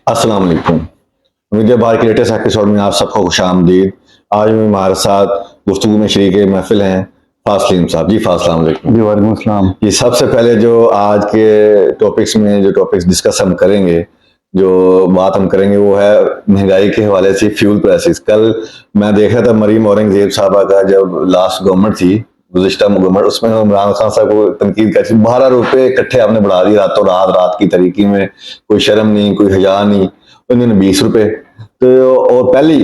अस्सलाम वालेकुम। मीडिया बार के लेटेस्ट एपिसोड में आप सबको खुशामदीद। आज भी हमारे साथ गुफ्तगू में शरीक महफिल हैं फासलीम साहब। जी अस्सलाम वालेकुम। जी वालेकुम अस्सलाम। ये सबसे पहले जो आज के टॉपिक्स में जो टॉपिक्स डिस्कस हम करेंगे, जो बात हम करेंगे वो है महंगाई के हवाले से फ्यूल प्राइसेस। कल मैं देख रहा था मरीम औरंगजेब साहबा का जब लास्ट गवर्नमेंट थी, गुज़िश्ता गवर्नमेंट, उसमें इमरान खान साहब को तनकीद कर 12 रुपए इकट्ठे आपने बढ़ा दिए रातों रात, रात की तरीके में, कोई शर्म नहीं, कोई हया नहीं। उन्होंने 20 रुपए तो, और पहली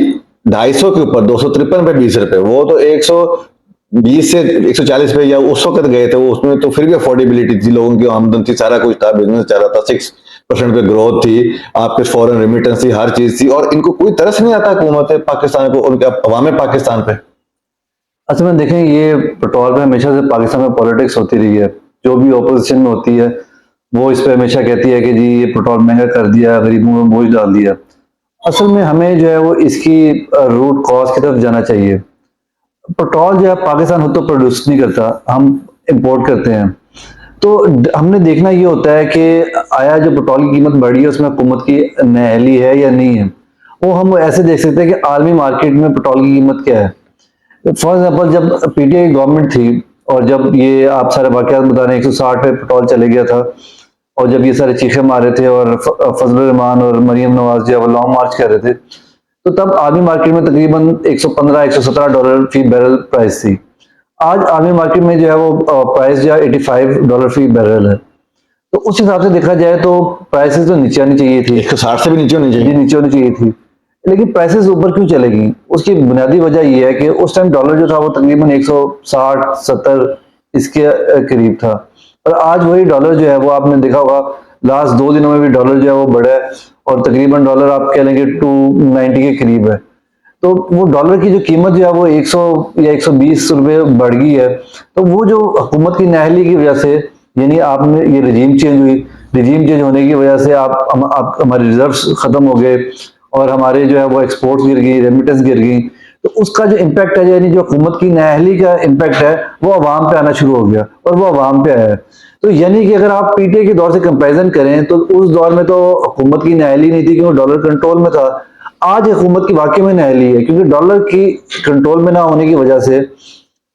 250 के ऊपर 253 पे 20 रुपए, वो तो 120 से 140 पे या उस वक्त गए थे। वो उसमें तो फिर भी अफोर्डेबिलिटी थी, लोगों की आमदन थी, सारा कुछ था, बिजनेस चल रहा था, 6% पे ग्रोथ थी, आपके फॉरेन रेमिटेंस थी, हर चीज थी, और इनको कोई तरस नहीं आता हुकूमत पाकिस्तान को, उनके अवाम पाकिस्तान पे। असल में देखें, ये पेट्रोल पे हमेशा से पाकिस्तान में पॉलिटिक्स होती रही है। जो भी ऑपोजिशन में होती है वो इस पे हमेशा कहती है कि जी ये पेट्रोल महंगा कर दिया, गरीबों में बोझ डाल दिया। असल में हमें जो है वो इसकी रूट कॉज की तरफ जाना चाहिए। पेट्रोल जो है पाकिस्तान खुद तो प्रोड्यूस नहीं करता, हम इंपोर्ट करते हैं। तो हमने देखना ये होता है कि आया जो पेट्रोल की कीमत बढ़ी है उसमें हुकूमत की नाअहली है या नहीं है। वो हम ऐसे देख सकते हैं कि आलमी मार्केट में पेट्रोल की कीमत क्या है। फॉर एग्जाम्पल, जब पीटीआई गवर्नमेंट थी और जब ये आप सारे वाकयात बता रहे हैं, 160 पे पेट्रोल चले गया था, और जब ये सारे चीखे मारे थे और फजल रहमान और मरियम नवाज जो है वो लॉन्ग मार्च कर रहे थे, तो तब आर्मी मार्केट में तकरीबन 115-117 डॉलर फी बैरल प्राइस थी। आज आर्मी मार्केट में जो है वो प्राइस जो है 85 डॉलर फी बैरल है। तो उस हिसाब से देखा जाए तो प्राइसेस तो नीचे आनी चाहिए थी, 160 से भी नीचे होनी चाहिए, नीचे होनी चाहिए थी, लेकिन प्राइसेस ऊपर क्यों चलेगी? उसकी बुनियादी वजह यह है कि उस टाइम डॉलर जो था वो तकरीबन 160-70 इसके करीब था, और आज वही डॉलर जो है वो आपने देखा होगा लास्ट 2 दिनों में भी डॉलर जो है वो बढ़ा है, और तकरीबन डॉलर आप कह लेंगे 290 के करीब है। तो वो डॉलर की जो कीमत जो है वो 100 या 120 रुपए बढ़ गई है। तो वो जो हुकूमत की नाअहली की वजह से, यानी आपने ये रजीम चेंज हुई, रजीम चेंज होने की वजह से आप हमारे रिजर्व्स खत्म हो गए, और हमारे जो है वो एक्सपोर्ट्स गिर गई, रेमिटेंस गिर गई। तो उसका जो इम्पैक्ट है, यानी जो हुकूमत की नाअहली का इम्पैक्ट है, वो अवाम पे आना शुरू हो गया, और वो अवाम पे आया है। तो यानी कि अगर आप पीटीआई के दौर से कंपैरिजन करें तो उस दौर में तो हुकूमत की नाअहली नहीं थी क्योंकि डॉलर कंट्रोल में था। आज हुकूमत की वाकई में नाअहली है क्योंकि डॉलर की कंट्रोल में ना होने की वजह से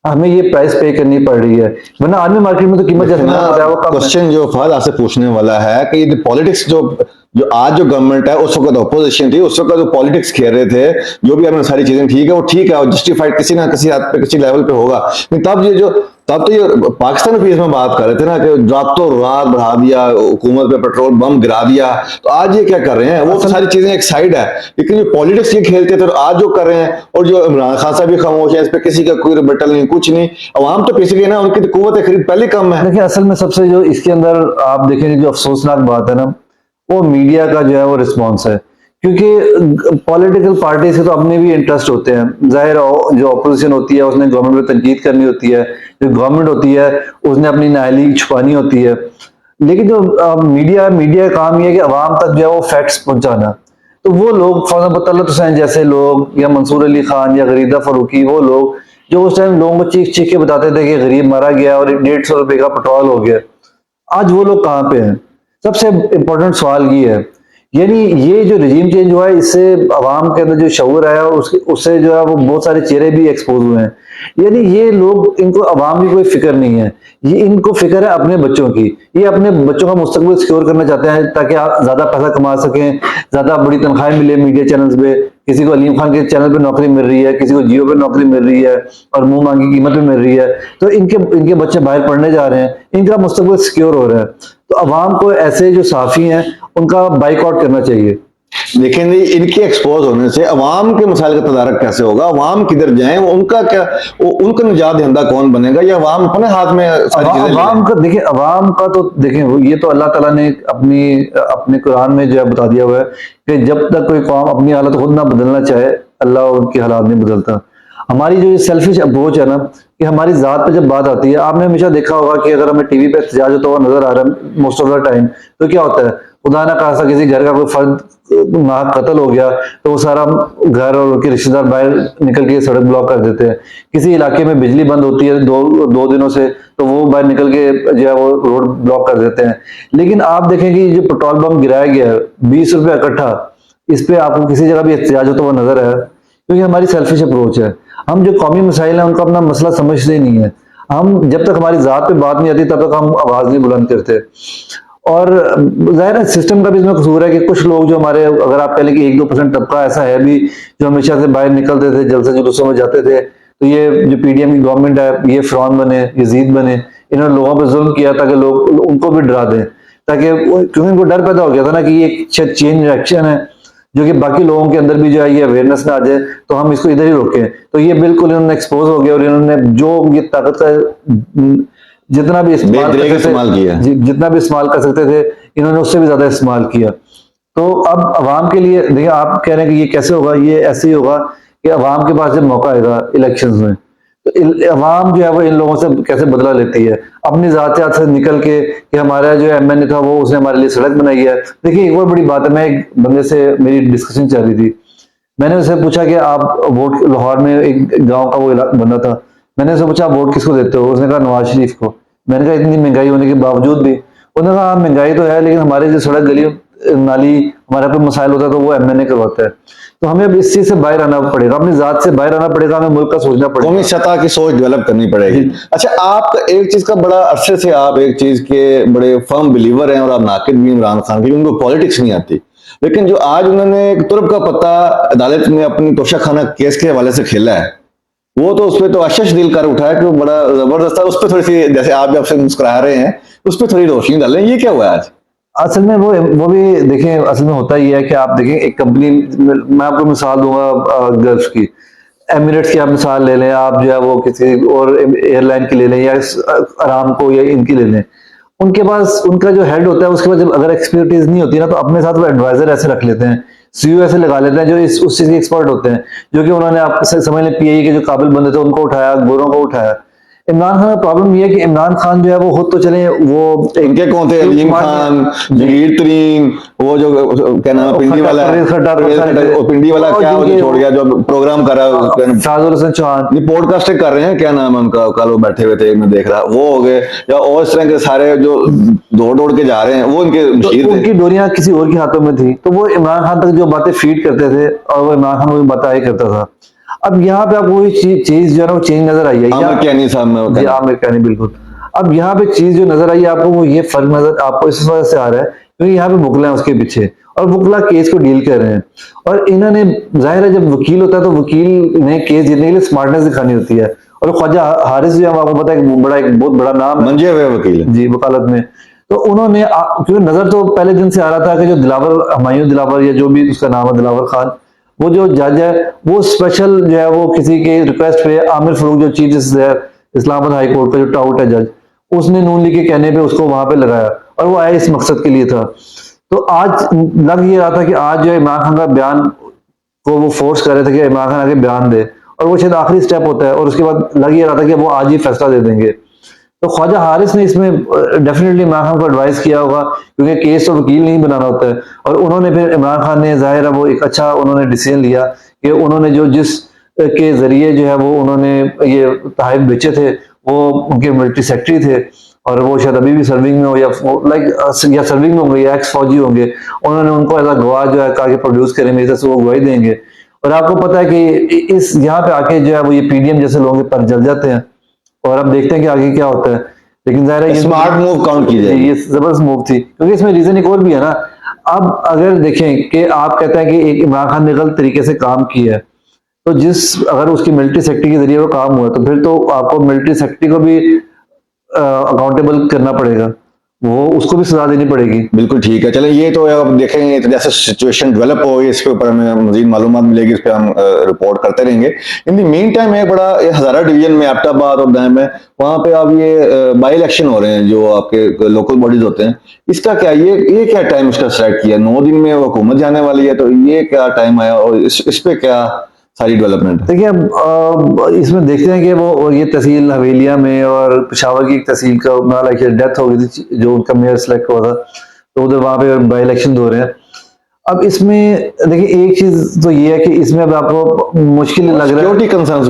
हमें ये प्राइस पे करनी पड़ रही है, वरना आर्मी मार्केट में तो कीमत जैसे क्वेश्चन जो फहद आपसे पूछने वाला है कि पॉलिटिक्स जो जो आज जो गवर्नमेंट है, उस वक्त अपोजिशन थी, उस वक्त जो पॉलिटिक्स खेल रहे थे, जो भी आपने सारी चीजें ठीक है, वो ठीक है और जस्टिफाइड किसी ना किसी हद पे किसी लेवल पे होगा। लेकिन तब तो ये पाकिस्तान पीस में बात कर रहे थे ना कि रातों रात बढ़ा दिया, हुकूमत पे पेट्रोल बम गिरा दिया। तो आज ये क्या कर रहे हैं? वो तो सारी चीजें एक साइड है, लेकिन जो पॉलिटिक्स ये खेलते थे, तो आज जो कर रहे हैं, और जो इमरान खान साहब भी खामोश है, इस पे किसी का कोई रिबटल नहीं, कुछ नहीं। अवाम तो पिस गए ना, उनकी तो कुव्वत खरीद पहले कम है। देखिए, असल में सबसे जो इसके अंदर आप देखेंगे जो अफसोसनाक बात है ना, वो मीडिया का जो है वो रिस्पॉन्स है। क्योंकि पॉलिटिकल पार्टी से तो अपने भी इंटरेस्ट होते हैं, जाहिर जो अपोजिशन होती है उसने गवर्नमेंट पे तनकीद करनी होती है, जो गवर्नमेंट होती है उसने अपनी नाअहली छुपानी होती है। लेकिन जो मीडिया का काम ये है कि अवाम तक जो है वो फैक्ट्स पहुंचाना। तो वो लोग फॉर एग्जाम्पल तलत हुसैन जैसे लोग, या मंसूर अली खान या गरीदा फरूकी, वो लोग जो उस टाइम लोगों को चीख चीख के बताते थे कि गरीब मारा गया और 150 रुपए का पेट्रोल हो गया, आज वो लोग कहाँ पे हैं? सबसे इंपॉर्टेंट सवाल ये है। यानी ये जो रिजीम चेंज हुआ है, इससे अवाम के अंदर जो शऊर आया उससे जो है वो बहुत सारे चेहरे भी एक्सपोज हुए हैं। यानी ये लोग, इनको अवाम की कोई फिक्र नहीं है, ये इनको फिक्र है अपने बच्चों की। ये अपने बच्चों का मुस्तकबिल सिक्योर करना चाहते हैं ताकि आप ज्यादा पैसा कमा सकें, ज्यादा बड़ी तनख्वाहें मिले मीडिया चैनल्स पे। किसी को अलीम खान के चैनल पे नौकरी मिल रही है, किसी को जियो पे नौकरी मिल रही है, और मुंह मांगी कीमत पे मिल रही है। तो इनके बच्चे बाहर पढ़ने जा रहे हैं, इनका मुस्तकबिल सिक्योर हो रहा है। तो अवाम को ऐसे जो साफी हैं उनका बाइकआउट करना चाहिए। लेकिन इनके एक्सपोज होने से अवाम के मसाइल का तदारक कैसे होगा? अवाम किधर जाए? उनका क्या, उनका निजात दहिंदा कौन बनेगा? या अवाम अपने हाथ में सारी चीजें? अवाम का देखिए, अवाम का तो देखें, ये तो अल्लाह ताला ने अपने कुरान में जो है बता दिया हुआ है कि जब तक कोई कौम अपनी हालत खुद ना बदलना चाहे, अल्लाह उनकी हालात नहीं बदलता। हमारी जो सेल्फिश अप्रोच है ना, कि हमारी जात पे जब बात आती है, आपने हमेशा देखा होगा कि अगर हमें टीवी पे एहतजाज होता हुआ नजर आ रहा है मोस्ट ऑफ द टाइम, तो क्या होता है, खुदा ना खासा किसी घर का कोई फर्द कत्ल हो गया तो वो सारा घर और उनके रिश्तेदार बाहर निकल के सड़क ब्लॉक कर देते हैं। किसी इलाके में बिजली बंद होती है दो दिनों से, तो वो बाहर निकल के जो है वो रोड ब्लॉक कर देते हैं। लेकिन आप देखें कि जो पेट्रोल बम गिराया गया है 20 रुपये इकट्ठा, इस पे आपको किसी जगह भी एहतजाज होता हुआ नजर आया? क्योंकि हमारी सेल्फिश अप्रोच है। हम जो कौमी मसाइल हैं उनका अपना मसला समझते ही नहीं है। हम जब तक हमारी जात पे बात नहीं आती तब तक हम आवाज नहीं बुलंद करते। और जाहिर है सिस्टम का भी इसमें कसूर है कि कुछ लोग जो हमारे, अगर आप कह लें कि 1-2% तबका ऐसा है भी जो हमेशा से बाहर निकलते थे, जलसे जुलूसों में जाते थे, तो ये जो पीडीएम की गवर्नमेंट है ये फिरौन बने, यजीद बने, इन्होंने लोगों पर जुल्म किया ताकि लोग उनको भी डरा दें, ताकि क्योंकि उनको डर पैदा हो गया था ना कि ये चेंज रिएक्शन है जो कि बाकी लोगों के अंदर भी जो है ये अवेयरनेस ना आ जाए, तो हम इसको इधर ही रोकें। तो ये बिल्कुल इन्होंने एक्सपोज हो गया और इन्होंने जो ये ताकत का जितना भी इस्तेमाल किया, जितना भी इस्तेमाल कर सकते थे, इन्होंने उससे भी ज्यादा इस्तेमाल किया। तो अब अवाम के लिए देखिए, आप कह रहे हैं कि ये कैसे होगा, ये ऐसे ही होगा कि अवाम के पास जब मौका आएगा इलेक्शंस में, तो अवाम जो है वो इन लोगों से कैसे बदला लेती है अपनी जातियात से निकल के, कि हमारा जो एमएनए था वो उसने हमारे लिए सड़क बनाई है। देखिए एक और बड़ी बात है, मैं एक बंदे से मेरी डिस्कशन चल रही थी, मैंने उससे पूछा कि आप वोट, लाहौर में एक गांव का वो बंदा था, मैंने उससे पूछा आप वोट किसको देते हो? उसने कहा नवाज शरीफ को। मैंने कहा इतनी महंगाई होने के बावजूद भी? उन्होंने कहा महंगाई तो है लेकिन हमारे जो सड़क गली नाली हमारा कोई मसाइल होता है तो वो एमएनए करवाता है। तो हमें अब इस चीज से बाहर आना पड़ेगा, अपनी जात से बाहर आना पड़ेगा, हमें मुल्क का सोचना पड़ेगा, कौमी सतह की सोच डेवलप करनी पड़ेगी। अच्छा, आप एक चीज का बड़ा अरसे से आप एक चीज के बड़े फर्म बिलीवर हैं और आप नाकिद भी इमरान खान की, उनको पॉलिटिक्स नहीं आती, लेकिन जो आज उन्होंने एक तुर्क का पत्ता अदालत में अपनी तोशाखाना केस के हवाले से खेला है, वो तो उसपे तो आशीष दिल कर उठा है कि बड़ा जबरदस्त है। उस पर थोड़ी सी, जैसे आप आपसे मुस्कुरा रहे हैं, उस पर थोड़ी रोशनी डालें, ये क्या हुआ आज? असल में वो भी देखें, असल में होता ही है कि आप देखें एक कंपनी, मैं आपको मिसाल दूंगा गल्फ की, एमिरेट्स की आप मिसाल ले लें, आप जो है वो किसी और एयरलाइन की ले लें या अरामको या इनकी ले लें, उनके पास उनका जो हेड होता है उसके पास जब अगर एक्सपर्टीज नहीं होती ना तो अपने साथ वो एडवाइजर ऐसे रख लेते हैं, सीईओ ऐसे लगा लेते हैं जो उस चीज के एक्सपर्ट होते हैं, जो कि उन्होंने आप समझ लें पीआई के जो काबिल बंदे थे उनको उठाया, गोरों को उठाया। इमरान खान का प्रॉब्लम ये है कि इमरान खान जो है वो खुद तो चले, वो इनके कौन थे, अलीम खान, जहीर तरीन, वो जो क्या नाम है पिंडी वाला, पिंडी वाला क्या वो जो छोड़ गया, जो प्रोग्राम कर रहा है शाहजुल हसन चौहान, ये पॉडकास्टिंग कर रहे हैं, क्या नाम है उनका, कल वो बैठे हुए थे मैं देख रहा, वो हो गए, या और इस तरह के सारे जो दौड़ के जा रहे हैं, वो इनके मशीर थे। उनकी डोरियां किसी और के हाथों में थी, तो वो इमरान खान तक जो बातें फीड करते थे और वो इमरान खान को बताया करता था। अब यहाँ पे आपको वही चीज जो है ना वो चेंज नजर आई है, आमिर कहनी बिल्कुल। अब यहाँ पे चीज जो नजर आई है आपको, वो ये फर्क नजर आपको इस वजह से आ रहा है क्योंकि यहाँ पे बुकला है उसके पीछे और बुकला केस को डील कर रहे हैं, और इन्होंने, जाहिर है जब वकील होता है तो वकील ने केस जीतने के लिए स्मार्टनेस दिखानी होती है, और ख्वाजा हारिस जो है आपको पता है एक बहुत बड़ा नाम है, मंजे हुए वकील जी वकालत में। तो उन्होंने क्योंकि नजर तो पहले दिन से आ रहा था कि जो दिलावर, हुमायूं दिलावर या जो भी उसका नाम है दिलावर खान, वो जो जज है वो स्पेशल जो है वो किसी के रिक्वेस्ट पे आमिर फरूक जो चीफ जस्टिस है इस्लामाबाद हाई कोर्ट का जो टाउट है जज, उसने नून लीग के कहने पे उसको वहां पे लगाया और वो आया इस मकसद के लिए था। तो आज लग ये रहा था कि आज जो इमरान खान का बयान को वो फोर्स कर रहे थे कि इमरान खान आगे बयान दे, और वो शायद आखिरी स्टेप होता है, और उसके बाद लग ये रहा था कि वो आज ही फैसला दे देंगे। तो ख्वाजा हारिस ने इसमें डेफिनेटली इमरान खान को एडवाइस किया होगा क्योंकि केस तो वकील नहीं बनाना होता है, और उन्होंने फिर इमरान खान ने जाहिर है वो एक अच्छा उन्होंने डिसीजन लिया कि उन्होंने जो जिस के जरिए जो है वो उन्होंने ये तहफ़ बेचे थे वो उनके मिलिट्री सेक्रेटरी थे, और वो शायद अभी भी सर्विंग में हो या सर्विंग में होंगे या एक्स फौजी होंगे, उन्होंने उनको एज अ गवाह जो है कहा कि प्रोड्यूस करें, मेरे से वो गवाही देंगे। और आपको पता है कि इस यहाँ पे आके जो है वो ये पीडीएम जैसे लोगों के पर जल जाते हैं, और अब देखते हैं कि आगे क्या होता है। लेकिन जाहिर है ये स्मार्ट मूव काउंट की जाएगी, ये जबरदस्त मूव थी क्योंकि इसमें रीजन एक और भी है ना। अब अगर देखें कि आप कहते हैं कि एक इमरान खान ने गलत तरीके से काम किया है, तो अगर उसकी मिलिट्री सेक्रेटरी के जरिए वो काम हुआ तो फिर तो आपको मिलिट्री सेक्रेटरी को भी अकाउंटेबल करना पड़ेगा, वो उसको भी सजा देनी पड़ेगी। बिल्कुल ठीक है, चलें ये तो अब देखेंगे तो जैसे सिचुएशन डेवलप हो इसके ऊपर हमें मजीद मालूमात मिलेगी, इस पर हम रिपोर्ट करते रहेंगे। इन दी मीन टाइम एक बड़ा हजारा डिवीजन में एबटाबाद और डैम है, वहां पे अब ये बाई इलेक्शन हो रहे हैं जो आपके लोकल बॉडीज होते हैं, इसका क्या ये क्या टाइम इसका सेलेक्ट किया? 9 दिन में हुकूमत जाने वाली है, तो ये क्या टाइम आया और इस पे क्या सारी डेवलपमेंट? देखिए अब इसमें देखते हैं कि वो ये तहसील हवेलिया में और पेशावर की एक तहसील का डेथ हो गई थी जो उनका मेयर सेलेक्ट हुआ था, तो उधर वहां पे बाई इलेक्शन हो रहे हैं। अब इसमें देखिए एक चीज तो ये है कि इसमें अब आपको मुश्किल लग रहा है सिक्योरिटी कंसर्न्स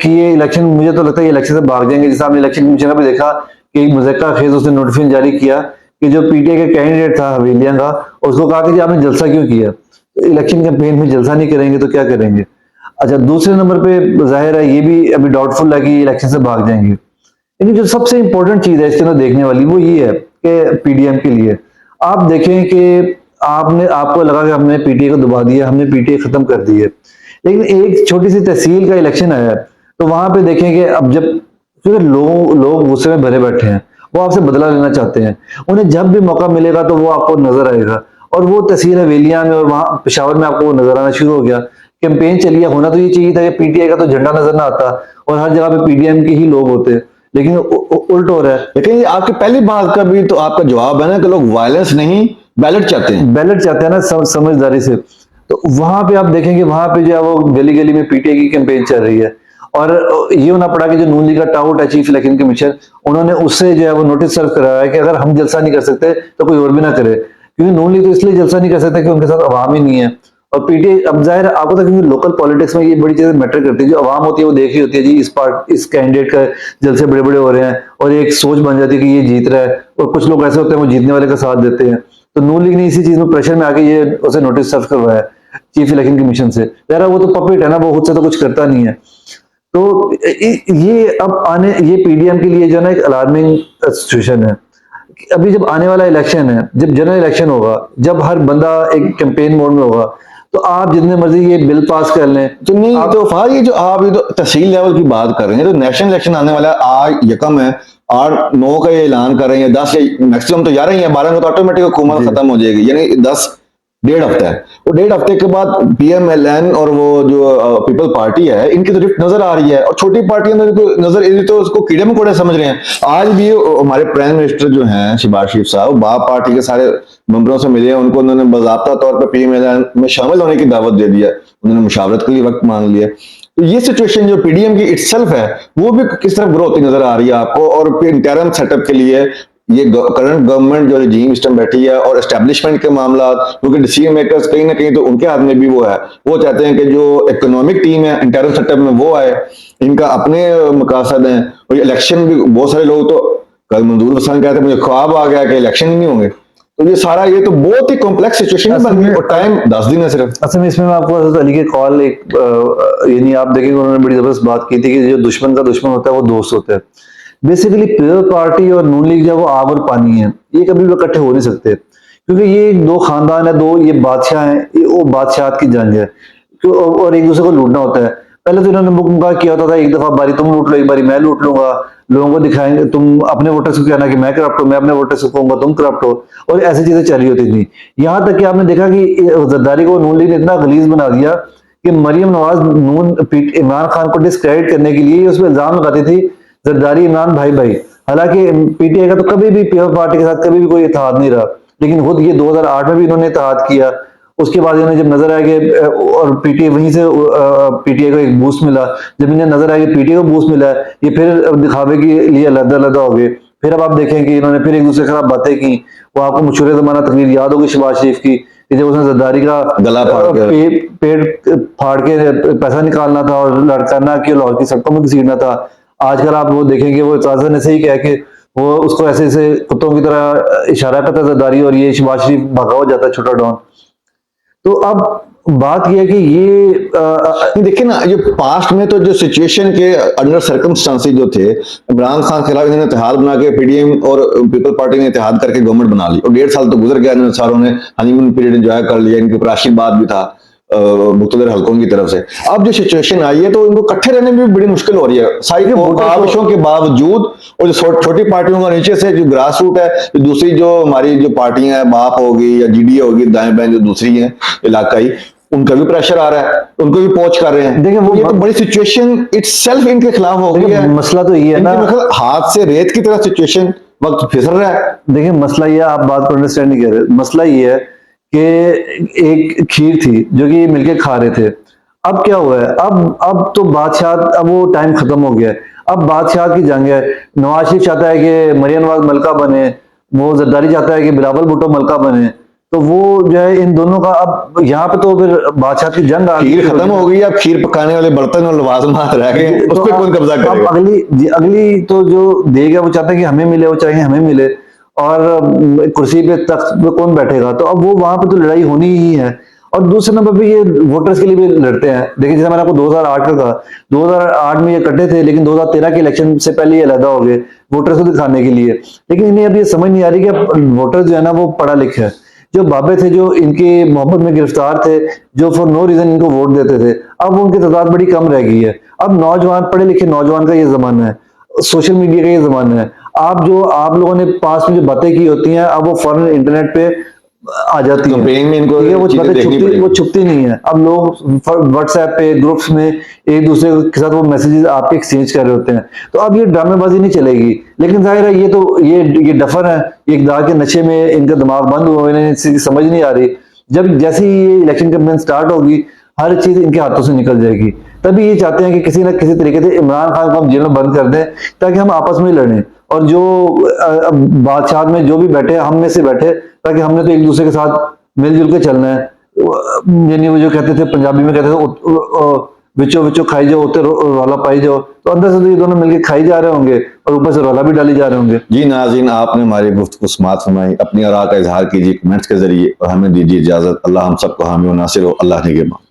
कि ये इलेक्शन, मुझे तो लगता है ये इलेक्शन से भाग जाएंगे। जैसे आपने इलेक्शन कमीशन का भी देखा कि एक मुज़क्किर खेज उसने नोटिफिकेशन जारी किया कि जो पीटीआई का कैंडिडेट था हवेलियां का, उसको कहा कि जी आपने जलसा क्यों किया, इलेक्शन कैंपेन में जलसा नहीं करेंगे तो क्या करेंगे। अच्छा, दूसरे नंबर पे जाहिर है ये भी अभी डाउटफुल है कि इलेक्शन से भाग जाएंगे। लेकिन जो सबसे इंपॉर्टेंट चीज है इसके अंदर देखने वाली वो ये है कि पीडीएम के लिए आप देखें कि आपको लगा कि हमने पीटीआई को दबा दिया, हमने पीटीआई खत्म कर दी है, लेकिन एक छोटी सी तहसील का इलेक्शन आया तो वहां पे देखें कि अब जब, क्योंकि लोग गुस्से में भरे बैठे हैं, वो आपसे बदला लेना चाहते हैं, उन्हें जब भी मौका मिलेगा तो वो आपको नजर आएगा। और वो तहसील हवेलियां में और वहां पेशावर में आपको नजर आना शुरू हो गया। कैंपेन चलिए, होना तो ये चाहिए था कि पीटीआई का तो झंडा नजर ना आता और हर जगह पे पीडीएम के ही लोग होते, लेकिन उल्ट हो रहा है। लेकिन ये आपकी पहली बात का भी तो आपका जवाब है ना कि लोग वायलेंस नहीं बैलेट चाहते हैं। बैलेट चाहते हैं ना समझदारी से। तो वहां पे आप देखेंगे वहां पे जो है वो गली गली में पीटीआई की कैंपेन चल रही है। और ये होना पड़ा कि जो नून लीग का टाउट है चीफ इलेक्शन कमीशन, उन्होंने उससे जो है वो नोटिस सर्व कराया है कि अगर हम जलसा नहीं कर सकते तो कोई और भी ना करे, क्योंकि नून लीग तो इसलिए जलसा नहीं कर सकते कि उनके साथ अवाम ही नहीं है। और पीटीआई अब जाहिर है आपको तो, क्योंकि लोकल पॉलिटिक्स में ये बड़ी चीजें मैटर करती है, जो अवाम होती है वो देख रही होती है जी इस कैंडिडेट का जलसे बड़े बड़े हो रहे हैं, और एक सोच बन जाती है कि ये जीत रहा है, और कुछ लोग ऐसे होते हैं वो जीतने वाले का साथ देते हैं। तो नून लीग ने इसी चीज में प्रेशर में आके ये उसे नोटिस सर्व करवाया चीफ इलेक्शन कमीशन से। जरा वो तो पपेट है ना, वो खुद से तो कुछ करता नहीं है। तो ये अब आने, ये पीडीएम के लिए जो है ना एक अलार्मिंग सिचुएशन है। अभी जब आने वाला इलेक्शन है, जब जनरल इलेक्शन होगा, जब हर बंदा एक कैंपेन मोड में होगा, तो आप जितने मर्जी ये बिल पास कर लें तो नहीं तो फार ये जो आप ये तो तहसील लेवल की बात कर रहे हैं, तो नेशनल इलेक्शन आने वाला है, आज यकम है, 8-9 का ये ऐलान कर रहे हैं, 10 मैक्सिमम तो 11 ही है, 12 में तो ऑटोमेटिक हुकूमत खत्म हो जाएगी, यानी 10-1.5 हफ्ता है। और 1.5 हफ्ते के बाद पीएमएलएन और वो जो पीपल पार्टी है इनकी तो रिफ्ट नजर आ रही है, और छोटी पार्टियां नजर, ये तो उसको कीड़े मकोड़े समझ रहे हैं। आज भी हमारे प्राइम मिनिस्टर जो हैं शहबाज शरीफ साहब, बाप पार्टी के सारे मेंबरों से मिले हैं, उनको उन्होंने बाज़ाब्ता तौर पर पीएमएलएन में शामिल होने की दावत दे दिया, उन्होंने मुशावरत के लिए वक्त मांग लिया। तो ये सिचुएशन जो पीडीएम की इटसेल्फ है वो भी किस तरह ग्रो होती नजर आ रही है आपको, और फिर इंटरम सेटअप के लिए ये करंट गवर्नमेंट जो रजीम सिस्टम बैठी है और एस्टेब्लिशमेंट के मामला, क्योंकि डिसीजन मेकर्स कहीं ना कहीं तो उनके हाथ में भी वो है, वो चाहते हैं कि जो इकोनॉमिक टीम है इंटरम सेटअप में वो आए, इनका अपने मकासद हैं। और इलेक्शन भी बहुत सारे लोग तो कल मंजूर हसन कहते मुझे ख्वाब आ गया कि इलेक्शन ही नहीं होंगे। तो ये सारा ये तो बहुत ही कॉम्प्लेक्स सिचुएशन बन गई, और टाइम 10 दिन है सिर्फ। असल में इसमें मैं आपको हज़रत अली के कॉल एक यानी आप देखेंगे उन्होंने बड़ी जबरदस्त बात की थी कि जो दुश्मन का दुश्मन होता है वो दोस्त होता है। बेसिकली पीपल पार्टी और नून लीग जो वो आग और पानी है, ये कभी भी इकट्ठे हो नहीं सकते, क्योंकि ये दो खानदान है, दो ये बादशाह हैं, वो बादशाहत की जंग है, और एक दूसरे को लूटना होता है। पहले तो इन्होंने मुकम्मल किया होता था, एक दफा बारी तुम लूट लो, एक बारी मैं लूट लूंगा, लोगों को दिखाएंगे, तुम अपने वोटर्स को कहना कि मैं करप्ट हूं, मैं अपने वोटर्स को कहूंगा तुम करप्ट हो, और ऐसी चीजें चली होती थी। यहाँ तक कि आपने देखा कि जरदारी को नून लीग ने इतना गलीज बना दिया कि मरियम नवाज इमरान खान को डिस्क्रेडिट करने के लिए उस पर इल्जाम लगाती थी जरदारी इमरान भाई भाई। हालांकि पीटीआई का तो कभी भी पीपल पार्टी के साथ कभी भी कोई इत्तेहाद नहीं रहा, लेकिन खुद ये 2008 में भी इन्होंने इत्तेहाद किया। उसके बाद इन्हें जब नजर आया कि और पीटीआई वहीं से पीटीआई को एक बूस्ट मिला, जब इन्हें नजर आया कि पीटीआई को बूस्ट मिला है, ये फिर दिखावे के लिए अलग-अलग हो गए। फिर अब आप देखें कि इन्होंने फिर एक दूसरे के खिलाफ बातें की। वो आपको मशहूर जमाना तकरीर याद होगी शहबाज शरीफ की, कि जब उसने जरदारी का गला पेट फाड़ के पैसा निकालना था और लड़काना कि लाहौर की सड़कों में घसीटना था। आजकल आप वो देखेंगे वो इताज़ ने सही कह के वो उसको ऐसे ऐसे कुत्तों की तरह इशारा करता है जरदारी, और ये शहबाज शरीफ भागा हो जाता है छोटा डॉन। तो अब बात यह है कि ये देखिए ना, ये पास्ट में तो जो सिचुएशन के अंडर सर्कमस्टांसेस जो थे, इमरान खान के खिलाफ इन्होंने इत्तेहाद बना के पीडीएम और पीपल पार्टी ने इत्तेहाद करके गवर्नमेंट बना ली, और 1.5 साल तो गुजर गया, इन्होंने सारों ने हनीमून पीरियड एंजॉय कर लिया, इनके ऊपर आशीर्वाद भी था मुख्तलिफ हलकों की तरफ से। अब जो सिचुएशन आई है तो इनको इकट्ठे रहने में भी बड़ी मुश्किल हो रही है, सारी काविशों के बावजूद। और जो छोटी पार्टियों का नीचे से जो ग्रास रूट है, जो दूसरी जो हमारी जो पार्टियां हैं, बाप होगी या जीडीए होगी, दाएं बाएं जो दूसरी हैं इलाकाई, उनका भी प्रेशर आ रहा है, उनको भी पहुंच कर रहे हैं। देखिए वो ये तो बड़ी सिचुएशन इटसेल्फ इनके खिलाफ हो गई है। मसला तो ये है ना, हाथ से रेत की तरह सिचुएशन वक्त फिसल रहा है। देखिए मसला ये, आप बात को अंडरस्टैंड नहीं कर रहे। मसला ये है कि एक खीर थी जो कि मिलके खा रहे थे। अब क्या हुआ है, अब तो बादशाह, अब वो टाइम खत्म हो गया है, अब बादशाह की जंग है। नवाज शरीफ चाहता है कि मरियम नवाज मलका बने, वो जरदारी चाहता है कि बिलावल भुट्टो मलका बने। तो वो जो है इन दोनों का अब यहाँ पे तो फिर बादशाह की जंग आ खीर खत्म हो गई, अब खीर पकाने वाले बर्तन और लवाजमात रह गए, उस पर कौन कब्जा अब करेगा? अगली तो जो देगा वो चाहते हैं कि हमें मिले, वो चाहेंगे हमें मिले, और कुर्सी पे तख्त पे कौन बैठेगा, तो अब वो वहां पे तो लड़ाई होनी ही है। और दूसरे नंबर पे ये वोटर्स के लिए भी लड़ते हैं। देखिए जैसे मैंने आपको 2008 का कहा, 2008 में ये कट्टे थे, लेकिन 2013 के इलेक्शन से पहले ये अलहदा हो गए वोटर्स को दिखाने के लिए। लेकिन इन्हें अब ये समझ नहीं आ रही कि वोटर जो है ना वो पढ़ा लिखा है। जो बाबे थे जो इनके मोहब्बत में गिरफ्तार थे, जो फॉर नो रीजन इनको वोट देते थे, अब उनकी तादाद बड़ी कम रह गई है। अब नौजवान, पढ़े लिखे नौजवान का ये जमाना है, सोशल मीडिया का ये जमाना है। आप लोगों ने पास में जो बातें की होती हैं, अब वो फौरन इंटरनेट पे आ जाती हैं। कैंपेन में इनको ठीक है, वो चीजें बातें देखनी पड़ेगी। वो छुपती नहीं है। अब लोग व्हाट्सएप पे ग्रुप्स में एक दूसरे के साथ वो मैसेजेस आपके एक्सचेंज कर रहे होते हैं। तो अब ये ड्रामेबाजी नहीं चलेगी। लेकिन जाहिर है ये तो ये डफर है, ये इक़्तिदार के नशे में इनका दिमाग बंद हुआ, इन्हें इसकी समझ नहीं आ रही। जब जैसे ही ये इलेक्शन कैंपेन स्टार्ट होगी, हर चीज इनके हाथों से निकल जाएगी। तभी ये चाहते हैं कि किसी ना किसी तरीके से इमरान खान को हम जेल में बंद कर दें, ताकि हम आपस में लड़ें। और जो बादशाह में जो भी बैठे, हम में से बैठे, ताकि हमने तो एक दूसरे के साथ मिलजुल के चलना है। यानी वो जो कहते थे, पंजाबी में कहते थे विचो विचो खाई जाओ, उते रौला पाई जाओ। तो अंदर से तो ये दोनों मिलके खाई जा रहे होंगे और ऊपर से रौला भी डाली जा रहे होंगे। जी नाज़रीन, आपने हमारी गुफ्तगू समाअत फरमाई, अपनी आरा का इजहार कीजिए कमेंट्स के जरिए और हमें दीजिए इजाजत। अल्लाह हम सबको हामी व नासिर हो। अल्लाह निगहबान।